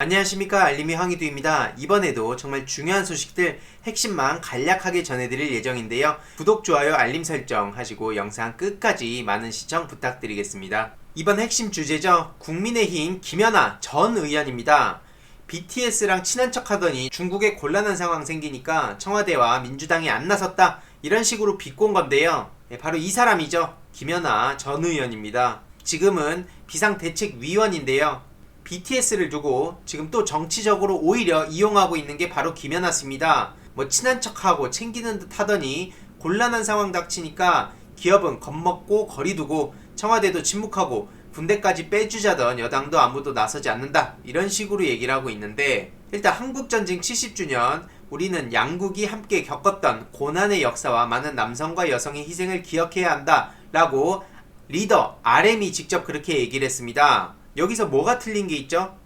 안녕하십니까, 알림이 황희두입니다. 이번에도 정말 중요한 소식들 핵심만 간략하게 전해드릴 예정인데요. 구독, 좋아요, 알림 설정 하시고 영상 끝까지 많은 시청 부탁드리겠습니다. 이번 핵심 주제죠. 국민의힘 김연아 전 의원입니다. BTS랑 친한 척 하더니 중국에 곤란한 상황 생기니까 청와대와 민주당이 안 나섰다, 이런 식으로 비꼰 건데요. 바로 이 사람이죠. 김연아 전 의원입니다. 지금은 비상대책위원인데요. BTS를 두고 지금 또 정치적으로 오히려 이용하고 있는 게 바로 김연아 씨입니다. 친한 척하고 챙기는 듯 하더니 곤란한 상황 닥치니까 기업은 겁먹고 거리두고 청와대도 침묵하고 군대까지 빼주자던 여당도 아무도 나서지 않는다, 이런 식으로 얘기를 하고 있는데, 일단 한국전쟁 70주년, 우리는 양국이 함께 겪었던 고난의 역사와 많은 남성과 여성의 희생을 기억해야 한다 라고 리더 RM이 직접 그렇게 얘기를 했습니다. 여기서 뭐가 틀린 게 있죠?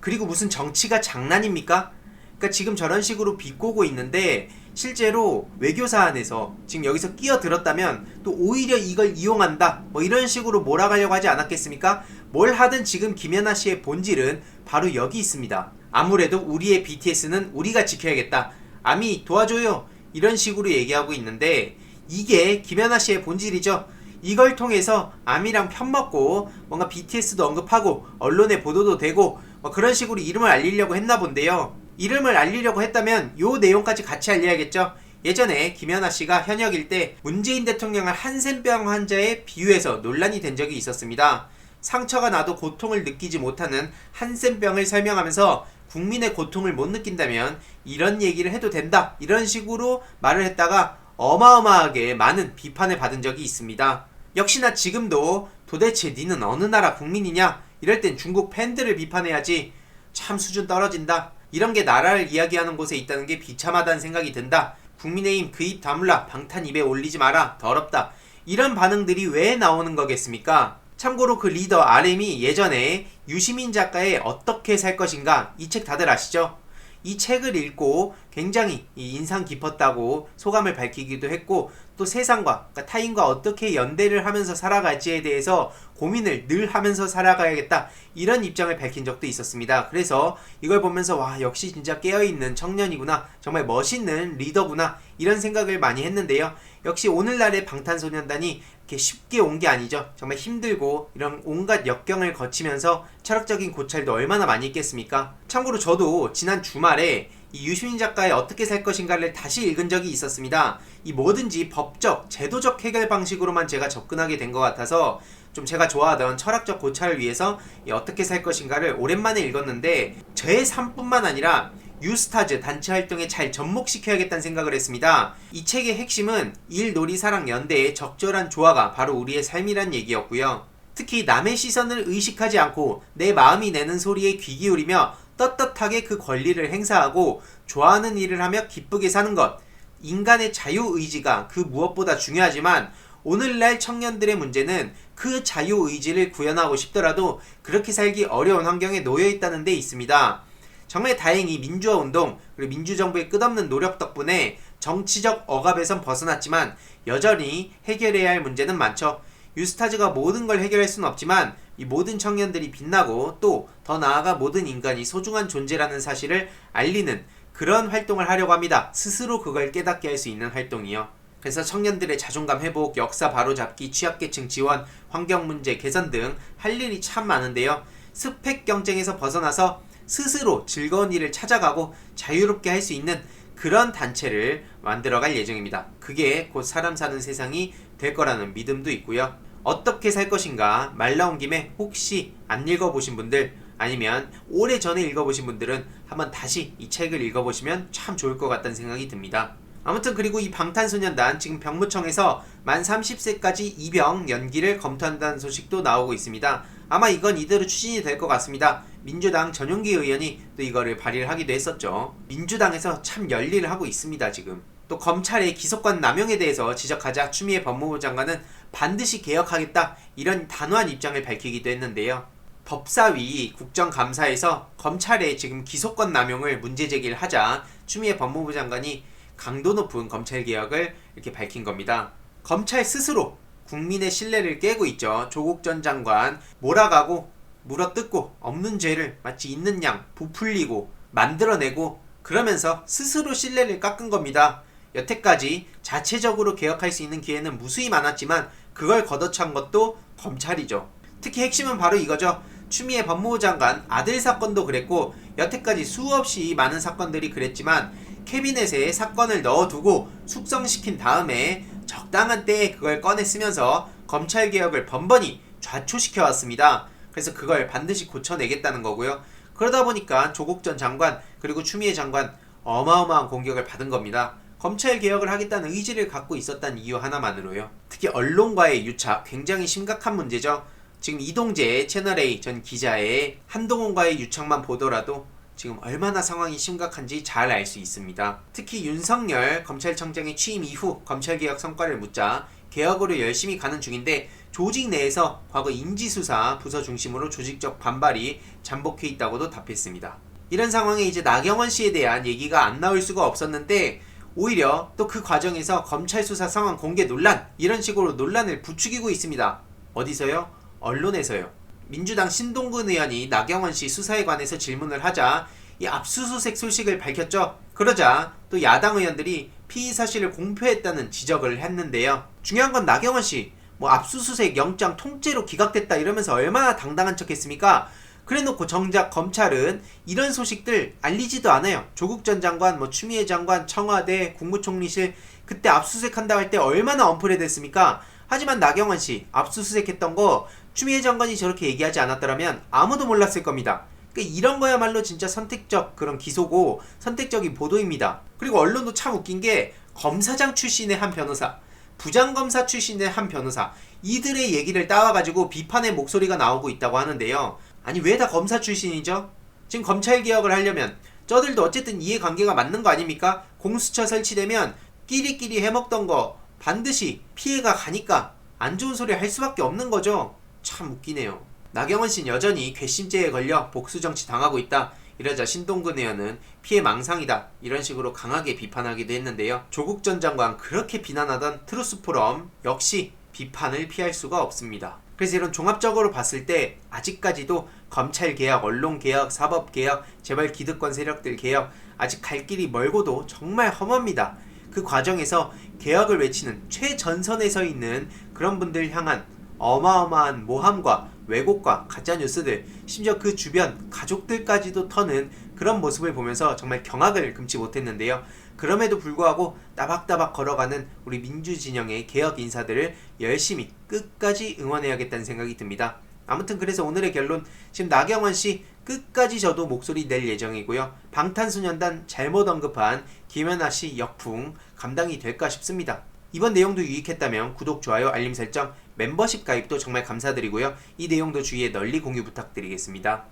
그리고 무슨 정치가 장난입니까? 그러니까 지금 저런 식으로 비꼬고 있는데 실제로 외교 사안에서 지금 여기서 끼어들었다면 또 오히려 이걸 이용한다, 이런 식으로 몰아가려고 하지 않았겠습니까? 뭘 하든 지금 김연아 씨의 본질은 바로 여기 있습니다. 아무래도 우리의 BTS는 우리가 지켜야겠다, 아미 도와줘요, 이런 식으로 얘기하고 있는데 이게 김연아 씨의 본질이죠. 이걸 통해서 아미랑 편먹고 뭔가 BTS도 언급하고 언론에 보도도 되고 그런 식으로 이름을 알리려고 했나 본데요. 이름을 알리려고 했다면 요 내용까지 같이 알려야겠죠. 예전에 김연아 씨가 현역일 때 문재인 대통령을 한센병 환자에 비유해서 논란이 된 적이 있었습니다. 상처가 나도 고통을 느끼지 못하는 한센병을 설명하면서 국민의 고통을 못 느낀다면 이런 얘기를 해도 된다, 이런 식으로 말을 했다가 어마어마하게 많은 비판을 받은 적이 있습니다. 역시나 지금도 도대체 니는 어느 나라 국민이냐, 이럴 땐 중국 팬들을 비판해야지. 참 수준 떨어진다. 이런 게 나라를 이야기하는 곳에 있다는 게 비참하다는 생각이 든다. 국민의힘 그 입 다물라, 방탄 입에 올리지 마라, 더럽다. 이런 반응들이 왜 나오는 거겠습니까? 참고로 그 리더 RM이 예전에 유시민 작가의 어떻게 살 것인가, 이 책 다들 아시죠? 이 책을 읽고 굉장히 인상 깊었다고 소감을 밝히기도 했고, 또 세상과, 그러니까 타인과 어떻게 연대를 하면서 살아갈지에 대해서 고민을 늘 하면서 살아가야겠다, 이런 입장을 밝힌 적도 있었습니다. 그래서 이걸 보면서 와, 역시 진짜 깨어있는 청년이구나, 정말 멋있는 리더구나, 이런 생각을 많이 했는데요. 역시 오늘날의 방탄소년단이 이렇게 쉽게 온 게 아니죠. 정말 힘들고 이런 온갖 역경을 거치면서 철학적인 고찰도 얼마나 많이 있겠습니까? 참고로 저도 지난 주말에 이 유시민 작가의 어떻게 살 것인가를 다시 읽은 적이 있었습니다. 이 뭐든지 법적, 제도적 해결 방식으로만 제가 접근하게 된 것 같아서 좀 제가 좋아하던 철학적 고찰을 위해서 이 어떻게 살 것인가를 오랜만에 읽었는데 제 삶뿐만 아니라 유스타즈 단체 활동에 잘 접목시켜야겠다는 생각을 했습니다. 이 책의 핵심은 일, 놀이, 사랑, 연대의 적절한 조화가 바로 우리의 삶이란 얘기였고요. 특히 남의 시선을 의식하지 않고 내 마음이 내는 소리에 귀 기울이며 떳떳하게 그 권리를 행사하고 좋아하는 일을 하며 기쁘게 사는 것, 인간의 자유의지가 그 무엇보다 중요하지만 오늘날 청년들의 문제는 그 자유의지를 구현하고 싶더라도 그렇게 살기 어려운 환경에 놓여 있다는 데 있습니다. 정말 다행히 민주화운동 그리고 민주정부의 끝없는 노력 덕분에 정치적 억압에선 벗어났지만 여전히 해결해야 할 문제는 많죠. 유스타즈가 모든 걸 해결할 수는 없지만 이 모든 청년들이 빛나고 또 더 나아가 모든 인간이 소중한 존재라는 사실을 알리는 그런 활동을 하려고 합니다. 스스로 그걸 깨닫게 할 수 있는 활동이요. 그래서 청년들의 자존감 회복, 역사 바로잡기, 취약계층 지원, 환경 문제 개선 등 할 일이 참 많은데요. 스펙 경쟁에서 벗어나서 스스로 즐거운 일을 찾아가고 자유롭게 할 수 있는 그런 단체를 만들어갈 예정입니다. 그게 곧 사람 사는 세상이 될 거라는 믿음도 있고요. 어떻게 살 것인가 말 나온 김에 혹시 안 읽어보신 분들, 아니면 오래전에 읽어보신 분들은 한번 다시 이 책을 읽어보시면 참 좋을 것 같다는 생각이 듭니다. 아무튼 그리고 이 방탄소년단 지금 병무청에서 만 30세까지 입영 연기를 검토한다는 소식도 나오고 있습니다. 아마 이건 이대로 추진이 될 것 같습니다. 민주당 전용기 의원이 또 이거를 발의를 하기도 했었죠. 민주당에서 참 열일을 하고 있습니다. 지금 또 검찰의 기소권 남용에 대해서 지적하자 추미애 법무부 장관은 반드시 개혁하겠다, 이런 단호한 입장을 밝히기도 했는데요. 법사위 국정감사에서 검찰의 지금 기소권 남용을 문제 제기를 하자 추미애 법무부 장관이 강도 높은 검찰개혁을 이렇게 밝힌 겁니다. 검찰 스스로 국민의 신뢰를 깨고 있죠. 조국 전 장관 몰아가고 물어뜯고 없는 죄를 마치 있는 양 부풀리고 만들어내고 그러면서 스스로 신뢰를 깎은 겁니다. 여태까지 자체적으로 개혁할 수 있는 기회는 무수히 많았지만 그걸 걷어찬 것도 검찰이죠. 특히 핵심은 바로 이거죠. 추미애 법무부 장관 아들 사건도 그랬고 여태까지 수없이 많은 사건들이 그랬지만 캐비넷에 사건을 넣어두고 숙성시킨 다음에 적당한 때에 그걸 꺼내 쓰면서 검찰개혁을 번번이 좌초시켜왔습니다. 그래서 그걸 반드시 고쳐내겠다는 거고요. 그러다 보니까 조국 전 장관 그리고 추미애 장관 어마어마한 공격을 받은 겁니다. 검찰개혁을 하겠다는 의지를 갖고 있었다는 이유 하나만으로요. 특히 언론과의 유착 굉장히 심각한 문제죠. 지금 이동재 채널A 전 기자의 한동훈과의 유착만 보더라도 지금 얼마나 상황이 심각한지 잘 알 수 있습니다. 특히 윤석열 검찰청장의 취임 이후 검찰개혁 성과를 묻자 개혁으로 열심히 가는 중인데 조직 내에서 과거 인지수사 부서 중심으로 조직적 반발이 잠복해 있다고도 답했습니다. 이런 상황에 이제 나경원 씨에 대한 얘기가 안 나올 수가 없었는데 오히려 또 그 과정에서 검찰 수사 상황 공개 논란 이런 식으로 논란을 부추기고 있습니다. 어디서요? 언론에서요. 민주당 신동근 의원이 나경원 씨 수사에 관해서 질문을 하자 이 압수수색 소식을 밝혔죠. 그러자 또 야당 의원들이 피의 사실을 공표했다는 지적을 했는데요. 중요한 건 나경원 씨 압수수색 영장 통째로 기각됐다 이러면서 얼마나 당당한 척했습니까? 그래놓고 정작 검찰은 이런 소식들 알리지도 않아요. 조국 전 장관, 추미애 장관, 청와대, 국무총리실 그때 압수수색한다 할 때 얼마나 엄플해 됐습니까? 하지만 나경원 씨 압수수색했던 거 추미애 장관이 저렇게 얘기하지 않았더라면 아무도 몰랐을 겁니다. 그러니까 이런 거야말로 진짜 선택적 그런 기소고 선택적인 보도입니다. 그리고 언론도 참 웃긴 게 검사장 출신의 한 변호사, 부장검사 출신의 한 변호사 이들의 얘기를 따와가지고 비판의 목소리가 나오고 있다고 하는데요. 아니 왜 다 검사 출신이죠? 지금 검찰개혁을 하려면 저들도 어쨌든 이해관계가 맞는 거 아닙니까? 공수처 설치되면 끼리끼리 해먹던 거 반드시 피해가 가니까 안 좋은 소리 할 수밖에 없는 거죠. 참 웃기네요. 나경원 씨는 여전히 괘씸죄에 걸려 복수정치 당하고 있다. 이러자 신동근 의원은 피해 망상이다. 이런 식으로 강하게 비판하기도 했는데요. 조국 전 장관 그렇게 비난하던 트루스포럼 역시 비판을 피할 수가 없습니다. 그래서 이런 종합적으로 봤을 때 아직까지도 검찰개혁, 언론개혁, 사법개혁, 재벌 기득권 세력들 개혁 아직 갈 길이 멀고도 정말 험합니다. 그 과정에서 개혁을 외치는 최전선에 서 있는 그런 분들 향한 어마어마한 모함과 왜곡과 가짜뉴스들 심지어 그 주변 가족들까지도 터는 그런 모습을 보면서 정말 경악을 금치 못했는데요. 그럼에도 불구하고 따박따박 걸어가는 우리 민주진영의 개혁 인사들을 열심히 끝까지 응원해야겠다는 생각이 듭니다. 아무튼 그래서 오늘의 결론 지금 나경원 씨 끝까지 저도 목소리 낼 예정이고요. 방탄소년단 잘못 언급한 김연아 씨 역풍 감당이 될까 싶습니다. 이번 내용도 유익했다면 구독, 좋아요, 알림 설정, 멤버십 가입도 정말 감사드리고요. 이 내용도 주위에 널리 공유 부탁드리겠습니다.